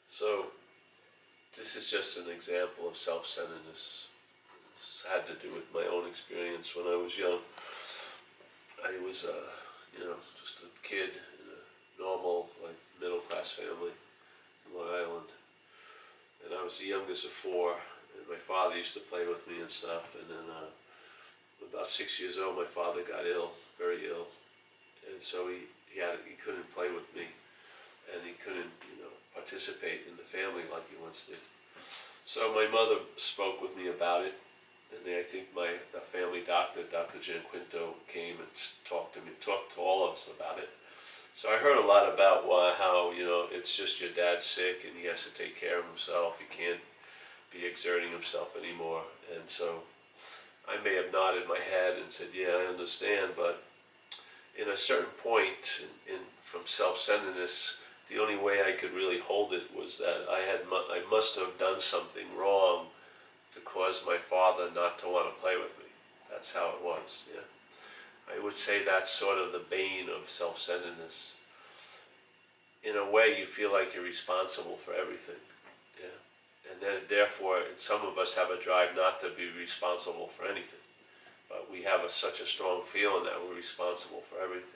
So this is just an example of self-centeredness. This had to do with my own experience when I was young. I was, just a kid in a normal, like, middle-class family in Long Island. And I was the youngest of four, and my father used to play with me and stuff. And then about 6 years old, my father got ill, very ill. And so he couldn't play with me, and he couldn't, participate in the family like he once did. So my mother spoke with me about it, and I think the family doctor, Dr. Gianquinto, came and talked to all of us about it. So I heard a lot about how it's just your dad's sick and he has to take care of himself. He can't be exerting himself anymore. And so I may have nodded my head and said, yeah, I understand, but in a certain point from self-centeredness, the only way I could really hold it was that I must have done something wrong to cause my father not to want to play with me. That's how it was, yeah. I would say that's sort of the bane of self-centeredness. In a way, you feel like you're responsible for everything, yeah. And then, therefore, some of us have a drive not to be responsible for anything. But we have such a strong feeling that we're responsible for everything.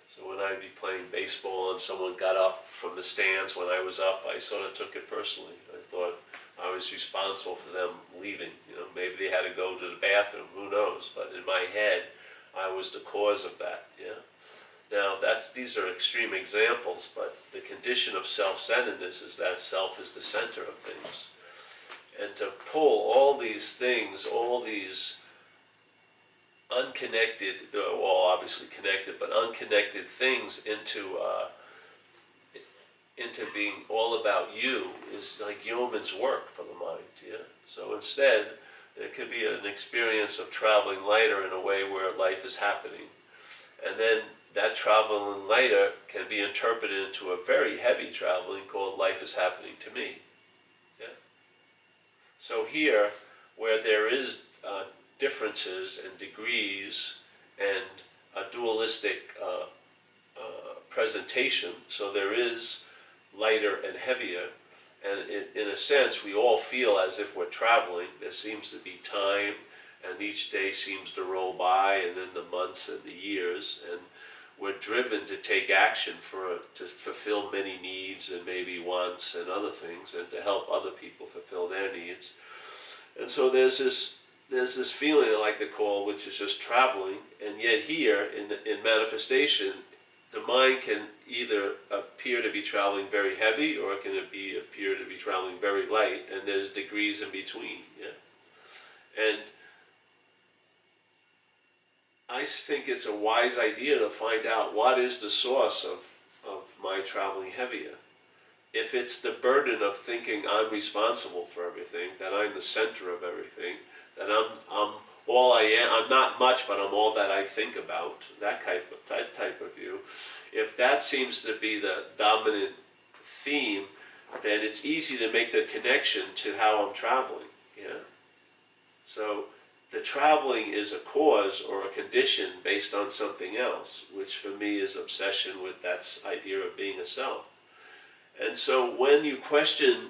So when I'd be playing baseball and someone got up from the stands when I was up, I sort of took it personally. I thought I was responsible for them leaving. Maybe they had to go to the bathroom, who knows? But in my head, I was the cause of that, yeah. Now, these are extreme examples, but the condition of self-centeredness is that self is the center of things. And to pull all these things, all these unconnected, well, obviously connected, but unconnected things into being all about you is like yeoman's work for the mind, yeah? So instead, there could be an experience of traveling lighter in a way where life is happening. And then that traveling lighter can be interpreted into a very heavy traveling called life is happening to me, yeah? So here, where there is differences and degrees and a dualistic presentation, so there is lighter and heavier, and in a sense we all feel as if we're traveling. There seems to be time, and each day seems to roll by, and then the months and the years, and we're driven to take action to fulfill many needs and maybe wants and other things, and to help other people fulfill their needs. And so there's this feeling I like to call, which is just traveling, and yet here in manifestation, the mind can either appear to be traveling very heavy, or it can appear to be traveling very light, and there's degrees in between, yeah. And I think it's a wise idea to find out what is the source of my traveling heavier. If it's the burden of thinking I'm responsible for everything, that I'm the center of everything, that I'm all I am, I'm not much, but I'm all that I think about, that type of view. If that seems to be the dominant theme, then it's easy to make the connection to how I'm traveling, yeah? So the traveling is a cause or a condition based on something else, which for me is obsession with that idea of being a self. And so when you question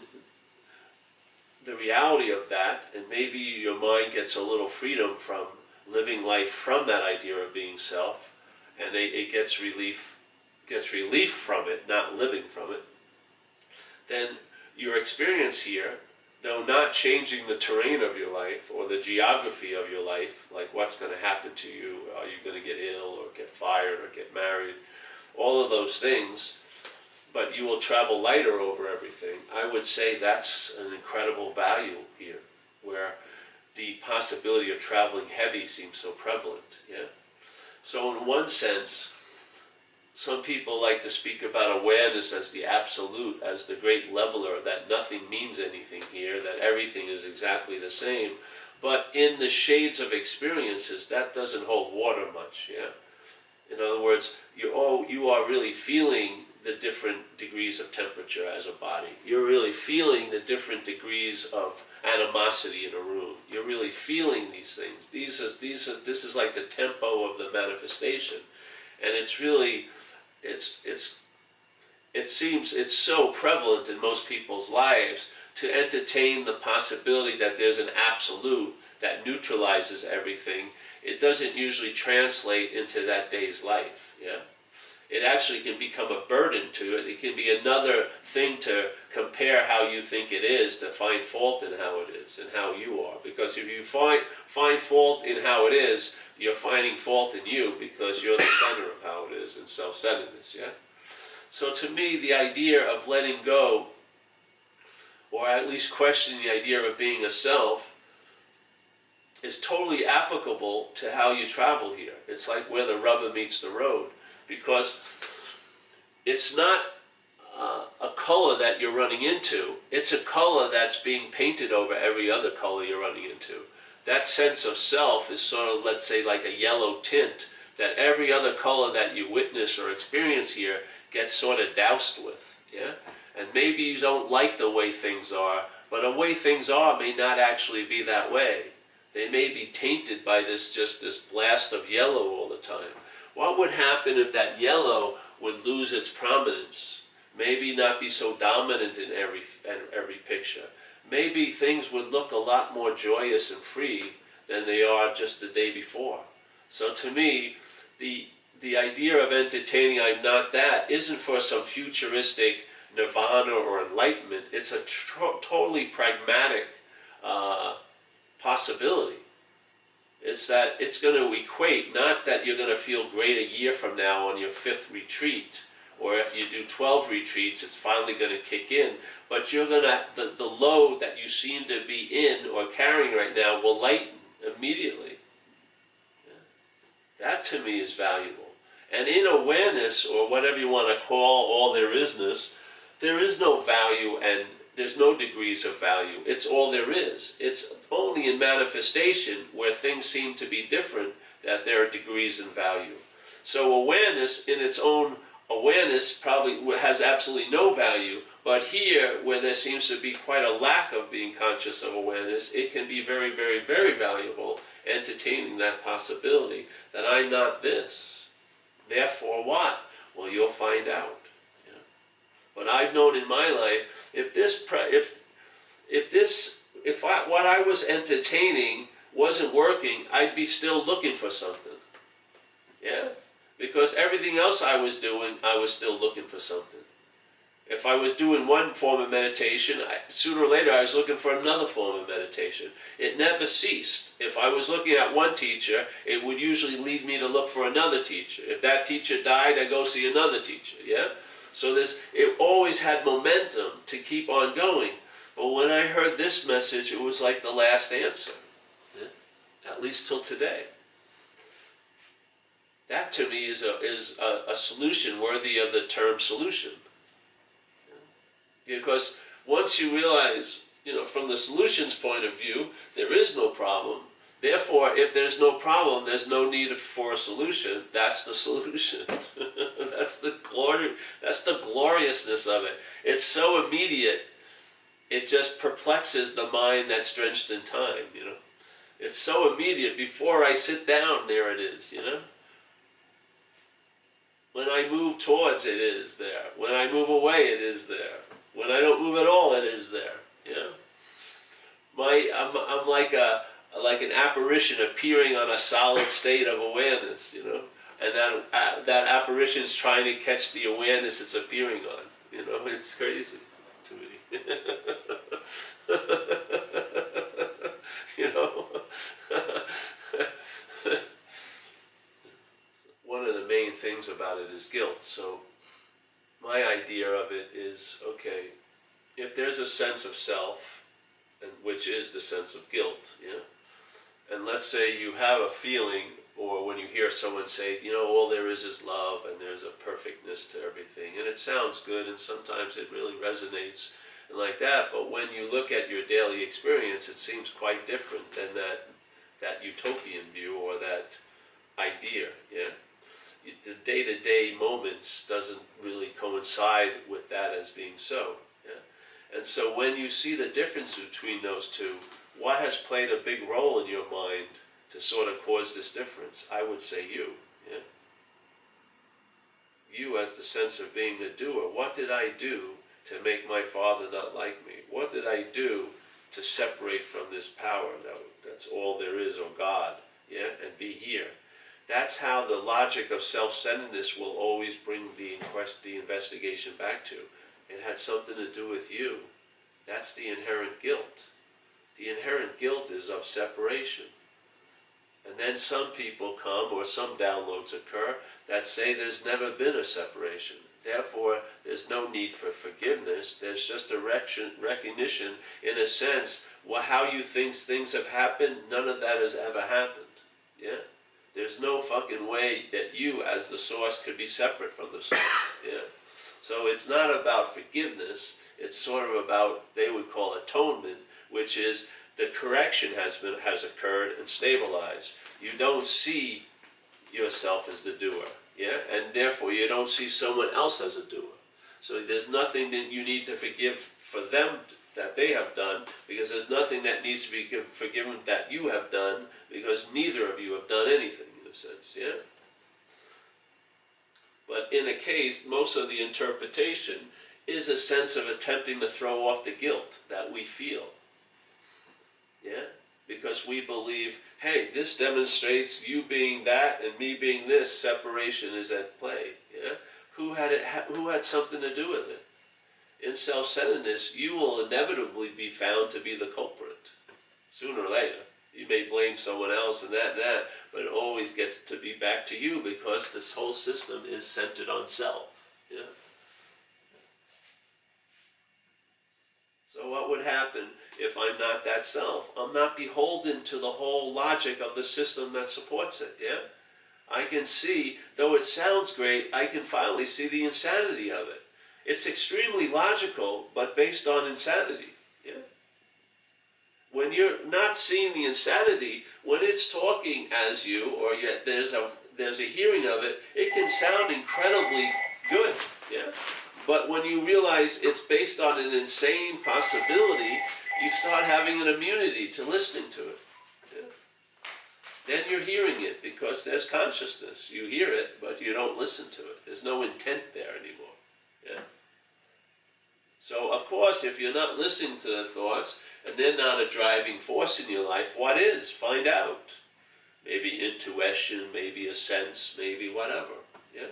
the reality of that, and maybe your mind gets a little freedom from living life from that idea of being self, and it gets relief from it, not living from it, then your experience here, though not changing the terrain of your life or the geography of your life, like what's going to happen to you, are you going to get ill or get fired or get married, all of those things, but you will travel lighter over everything. I would say that's an incredible value here, where the possibility of traveling heavy seems so prevalent, yeah? So in one sense, some people like to speak about awareness as the absolute, as the great leveler, that nothing means anything here, that everything is exactly the same. But in the shades of experiences, that doesn't hold water much, yeah? In other words, you are really feeling the different degrees of temperature as a body. You're really feeling the different degrees of animosity in a room. You're really feeling these things. This is like the tempo of the manifestation. And it's really, it's it seems it's so prevalent in most people's lives to entertain the possibility that there's an absolute that neutralizes everything. It doesn't usually translate into that day's life. Yeah, it actually can become a burden to it. It can be another thing to compare how you think it is, to find fault in how it is and how you are. Because if you find fault in how it is, you're finding fault in you, because you're the center of how it is in self-centeredness. Yeah. So to me, the idea of letting go, or at least questioning the idea of being a self, is totally applicable to how you travel here. It's like where the rubber meets the road, because it's not a color that you're running into. It's a color that's being painted over every other color you're running into. That sense of self is sort of, let's say, like a yellow tint that every other color that you witness or experience here gets sort of doused with. Yeah? And maybe you don't like the way things are, but the way things are may not actually be that way. They may be tainted by this blast of yellow all the time. What would happen if that yellow would lose its prominence? Maybe not be so dominant in every picture. Maybe things would look a lot more joyous and free than they are just the day before. So to me, the idea of entertaining I'm not that isn't for some futuristic nirvana or enlightenment. It's a totally pragmatic possibility. It's that it's going to equate, not that you're going to feel great a year from now on your 5th retreat, or if you do 12 retreats, it's finally going to kick in, but you're going to, the load that you seem to be in or carrying right now will lighten immediately. Yeah. That to me is valuable. And in awareness, or whatever you want to call all there isness, there is no value and there's no degrees of value. It's all there is. It's only in manifestation where things seem to be different that there are degrees in value. So awareness in its own awareness probably has absolutely no value, but here where there seems to be quite a lack of being conscious of awareness, it can be very, very, very valuable, entertaining that possibility that I'm not this. Therefore what? Well, you'll find out. But I've known in my life, what I was entertaining wasn't working, I'd be still looking for something. Yeah? Because everything else I was doing, I was still looking for something. If I was doing one form of meditation, sooner or later I was looking for another form of meditation. It never ceased. If I was looking at one teacher, it would usually lead me to look for another teacher. If that teacher died, I'd go see another teacher. Yeah? So it always had momentum to keep on going. But when I heard this message, it was like the last answer. Yeah? At least till today. That to me is a solution worthy of the term solution. Yeah? Because once you realize, from the solution's point of view, there is no problem. Therefore, if there's no problem, there's no need for a solution. That's the solution. That's the gloriousness of it. It's so immediate, it just perplexes the mind that's drenched in time, It's so immediate. Before I sit down, there it is, When I move towards, it is there. When I move away, it is there. When I don't move at all, it is there, I'm like an apparition appearing on a solid state of awareness, and that apparition is trying to catch the awareness it's appearing on, It's crazy to me. One of the main things about it is guilt. So my idea of it is, okay, if there's a sense of self, and which is the sense of guilt, and let's say you have a feeling, or when you hear someone say, all there is love, and there's a perfectness to everything, and it sounds good, and sometimes it really resonates, and like that, but when you look at your daily experience, it seems quite different than that utopian view, or that idea, The day-to-day moments doesn't really coincide with that as being so, And so when you see the difference between those two, what has played a big role in your mind to sort of cause this difference? I would say you. you as the sense of being a doer. What did I do to make my father not like me? What did I do to separate from this power that's all there is, or God, yeah, and be here? That's how the logic of self-centeredness will always bring the investigation back to. It had something to do with you. That's the inherent guilt. The inherent guilt is of separation. And then some people come, or some downloads occur, that say there's never been a separation. Therefore, there's no need for forgiveness. There's just a recognition, in a sense, how you think things have happened, none of that has ever happened. Yeah? There's no fucking way that you, as the source, could be separate from the source. Yeah? So it's not about forgiveness. It's sort of about, they would call atonement, which is the correction has occurred and stabilized. You don't see yourself as the doer, yeah, and therefore you don't see someone else as a doer. So there's nothing that you need to forgive for them that they have done, because there's nothing that needs to be forgiven that you have done, because neither of you have done anything, in a sense, yeah. But in a case, most of the interpretation is a sense of attempting to throw off the guilt that we feel. Yeah? Because we believe, hey, this demonstrates you being that and me being this, separation is at play. Yeah? Who had something to do with it? In self-centeredness, you will inevitably be found to be the culprit. Sooner or later. You may blame someone else and that, but it always gets to be back to you, because this whole system is centered on self. Yeah? So what would happen if I'm not that self? I'm not beholden to the whole logic of the system that supports it, yeah? I can see, though it sounds great, I can finally see the insanity of it. It's extremely logical, but based on insanity, yeah? When you're not seeing the insanity, when it's talking as you, or yet there's a hearing of it, it can sound incredibly good, yeah? But when you realize it's based on an insane possibility, you start having an immunity to listening to it. Yeah? Then you're hearing it because there's consciousness. You hear it, but you don't listen to it. There's no intent there anymore. Yeah? So, of course, if you're not listening to the thoughts, and they're not a driving force in your life, what is? Find out. Maybe intuition, maybe a sense, maybe whatever. Yeah?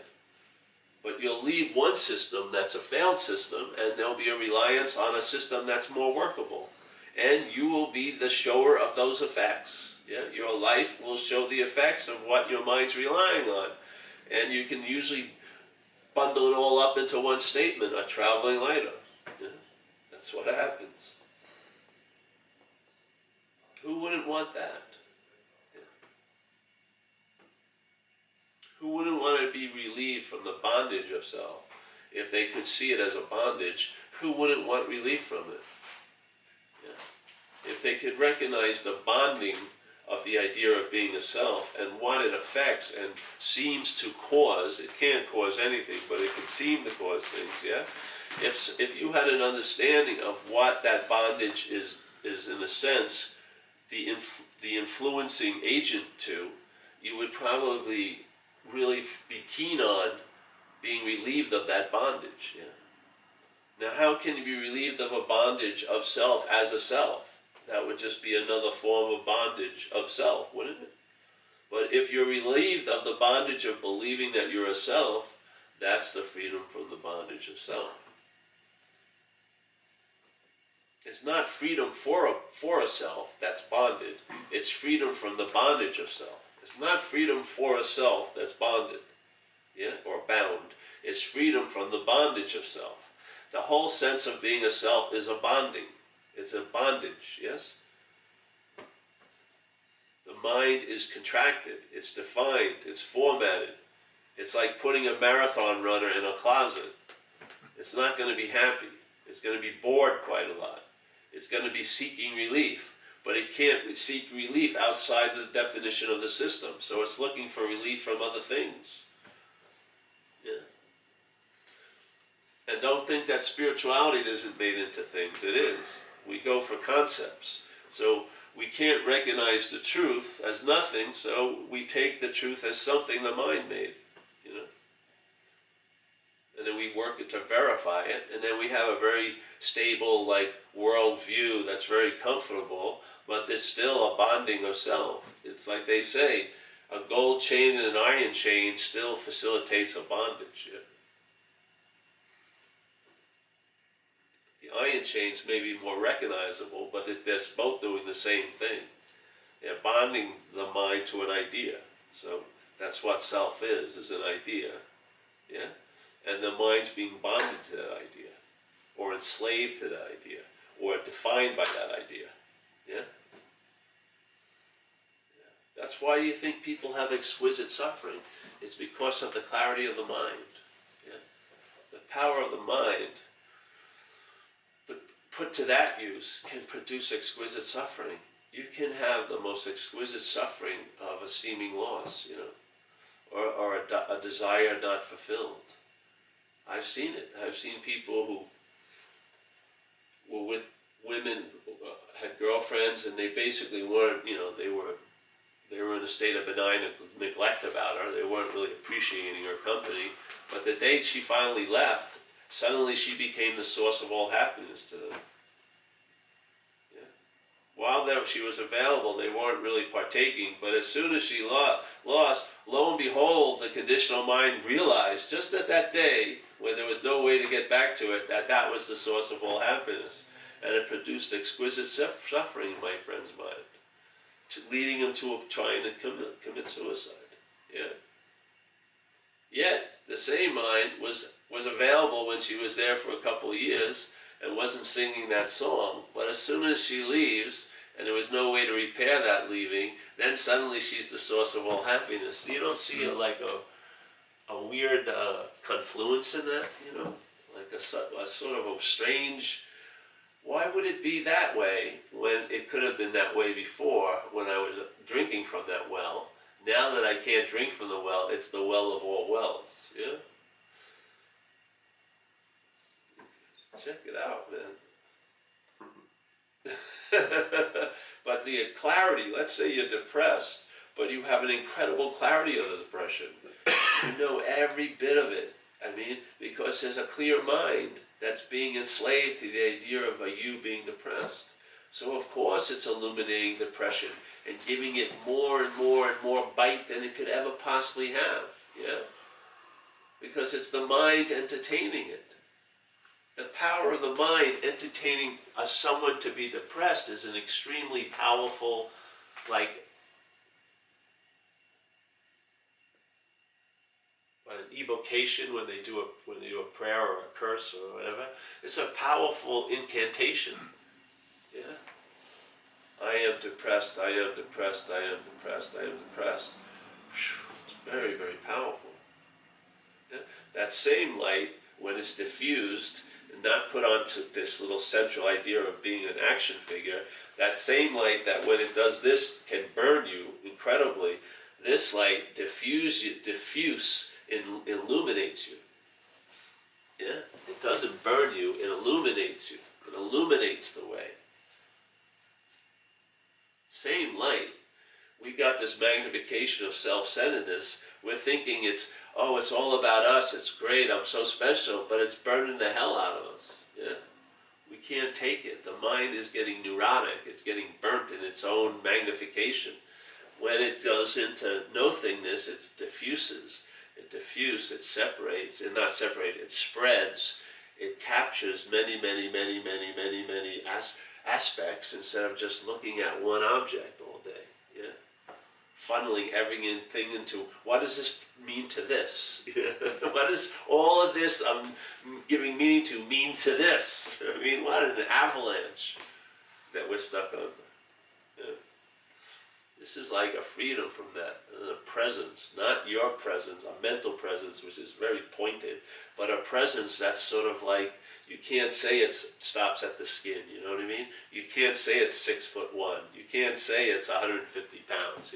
But you'll leave one system that's a failed system, and there'll be a reliance on a system that's more workable. And you will be the shower of those effects. Yeah? Your life will show the effects of what your mind's relying on. And you can usually bundle it all up into one statement, a traveling lighter. Yeah? That's what happens. Who wouldn't want that? Who wouldn't want to be relieved from the bondage of self? If they could see it as a bondage, who wouldn't want relief from it? Yeah. If they could recognize the bonding of the idea of being a self and what it affects and seems to cause, it can't cause anything, but it can seem to cause things, yeah? If you had an understanding of what that bondage is in a sense, the influencing agent to, you would probably really be keen on being relieved of that bondage. Yeah. Now, how can you be relieved of a bondage of self as a self? That would just be another form of bondage of self, wouldn't it? But if you're relieved of the bondage of believing that you're a self, that's the freedom from the bondage of self. It's not freedom for a self that's bonded. It's freedom from the bondage of self. It's not freedom for a self that's bonded, yeah, or bound. It's freedom from the bondage of self. The whole sense of being a self is a bonding. It's a bondage, yes? The mind is contracted. It's defined. It's formatted. It's like putting a marathon runner in a closet. It's not going to be happy. It's going to be bored quite a lot. It's going to be seeking relief. But it can't seek relief outside the definition of the system. So it's looking for relief from other things. Yeah. And don't think that spirituality isn't made into things. It is. We go for concepts. So we can't recognize the truth as nothing, so we take the truth as something the mind made. You know? and then we work it to verify it, and then we have a very stable, like, world view that's very comfortable, but there's still a bonding of self. It's like they say, a gold chain and an iron chain still facilitates a bondage. Yeah? The iron chains may be more recognizable, but they're both doing the same thing. They're bonding the mind to an idea. So that's what self is an idea. Yeah? And the mind's being bonded to that idea, or enslaved to that idea, or defined by that idea. Yeah? That's why you think people have exquisite suffering. It's because of the clarity of the mind. Yeah? The power of the mind, put to that use, can produce exquisite suffering. You can have the most exquisite suffering of a seeming loss, or a desire not fulfilled. I've seen it. I've seen people who were with women, had girlfriends, and they basically weren't, they were in a state of benign neglect about her. They weren't really appreciating her company. But the day she finally left, suddenly she became the source of all happiness to them. Yeah. While she was available, they weren't really partaking. But as soon as she lost, lo and behold, the conditional mind realized just at that day, when there was no way to get back to it, that was the source of all happiness. And it produced exquisite suffering in my friend's mind, leading him to trying to commit suicide. Yeah. Yet the same mind was available when she was there for a couple of years and wasn't singing that song. But as soon as she leaves, and there was no way to repair that leaving, then suddenly she's the source of all happiness. You don't see like a weird confluence in that, like a sort of a strange. Why would it be that way when it could have been that way before, when I was drinking from that well? Now that I can't drink from the well, it's the well of all wells. Yeah? Check it out, man. But the clarity, let's say you're depressed, but you have an incredible clarity of the depression. You know every bit of it. Because there's a clear mind that's being enslaved to the idea of you being depressed. So of course it's illuminating depression and giving it more and more and more bite than it could ever possibly have. Yeah? Because it's the mind entertaining it. The power of the mind entertaining someone to be depressed is an extremely powerful, like, an evocation when they do a prayer or a curse or whatever. It's a powerful incantation. Yeah. I am depressed, I am depressed, I am depressed, I am depressed. It's very, very powerful. Yeah? That same light, when it's diffused and not put onto this little central idea of being an action figure, that same light that when it does this can burn you incredibly, this light illuminates you. Yeah? It doesn't burn you, it illuminates you. It illuminates the way. Same light. We got this magnification of self-centeredness. We're thinking it's all about us, it's great, I'm so special, but it's burning the hell out of us. Yeah? We can't take it. The mind is getting neurotic, it's getting burnt in its own magnification. When it goes into nothingness, it diffuses. It separates, and not separate, it spreads. It captures many aspects instead of just looking at one object all day. Yeah? Funneling everything into, what does this mean to this? What does all of this I'm giving meaning to mean to this? What an avalanche that we're stuck under. Yeah? This is like a freedom from that, a presence, not your presence, a mental presence, which is very pointed, but a presence that's sort of like, you can't say it stops at the skin, you know what I mean? You can't say it's 6'1". You can't say it's 150 pounds,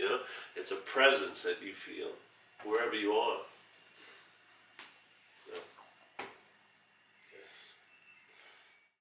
It's a presence that you feel wherever you are.